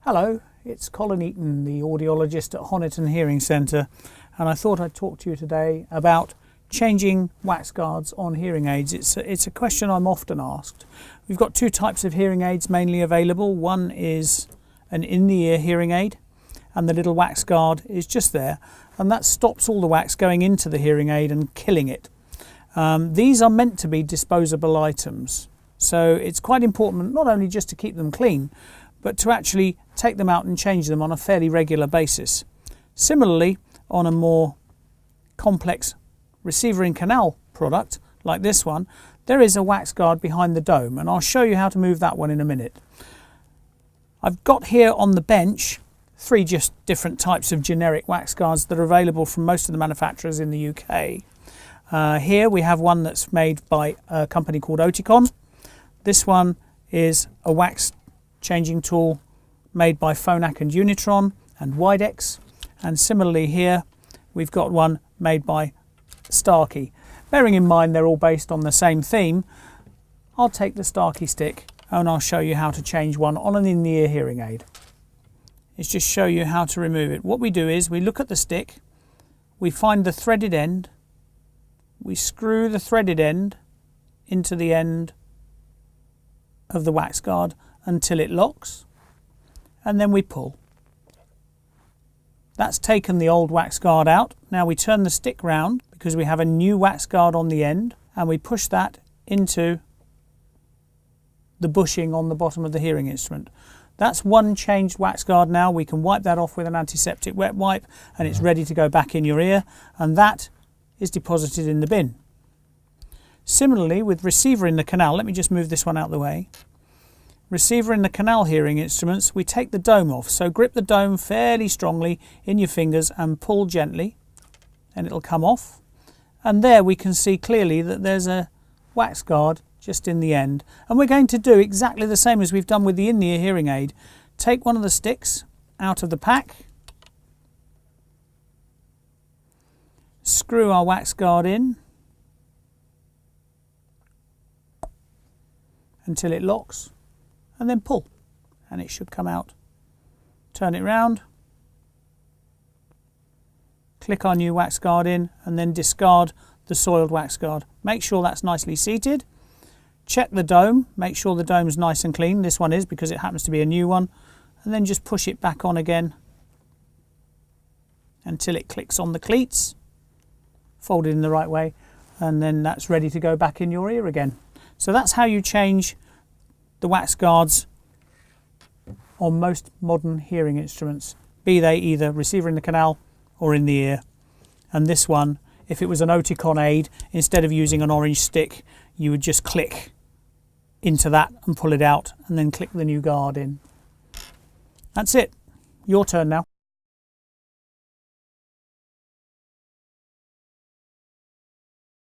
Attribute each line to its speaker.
Speaker 1: Hello, it's Colin Eaton, the audiologist at Honiton Hearing Centre, and I thought I'd talk to you today about changing wax guards on hearing aids. It's a question I'm often asked. We've got two types of hearing aids mainly available. One is an in-the-ear hearing aid, and the little wax guard is just there, and that stops all the wax going into the hearing aid and killing it. These are meant to be disposable items, so it's quite important not only just to keep them clean, but to actually take them out and change them on a fairly regular basis. Similarly, on a more complex receiver in canal product like this one, there is a wax guard behind the dome, and I'll show you how to move that one in a minute. I've got here on the bench three just different types of generic wax guards that are available from most of the manufacturers in the UK. Here we have one that's made by a company called Honiton. This one is a wax changing tool made by Phonak and Unitron and Widex, and similarly here we've got one made by Starkey. Bearing in mind they're all based on the same theme, I'll take the Starkey stick and I'll show you how to change one on an in-the-ear hearing aid. It's just show you how to remove it. What we do is we look at the stick, we find the threaded end, we screw the threaded end into the end of the wax guard until it locks, and then we pull. That's taken the old wax guard out. Now we turn the stick round because we have a new wax guard on the end, and we push that into the bushing on the bottom of the hearing instrument. That's one changed wax guard now. We can wipe that off with an antiseptic wet wipe and it's ready to go back in your ear, and that is deposited in the bin. Similarly with receiver in the canal, let me just move this one out of the way. Receiver in the canal hearing instruments, we take the dome off, so grip the dome fairly strongly in your fingers and pull gently and it'll come off, and there we can see clearly that there's a wax guard just in the end. And we're going to do exactly the same as we've done with the in-ear hearing aid. Take one of the sticks out of the pack, screw our wax guard in until it locks, and then pull and it should come out. Turn it round, click our new wax guard in, and then discard the soiled wax guard. Make sure that's nicely seated. Check the dome, make sure the dome's nice and clean. This one is because it happens to be a new one, and then just push it back on again until it clicks on the cleats, fold it in the right way, and then that's ready to go back in your ear again. So that's how you change the wax guards on most modern hearing instruments, be they either receiver in the canal or in the ear. And this one, if it was an Honiton aid, instead of using an orange stick, you would just click into that and pull it out and then click the new guard in. That's it. Your turn now.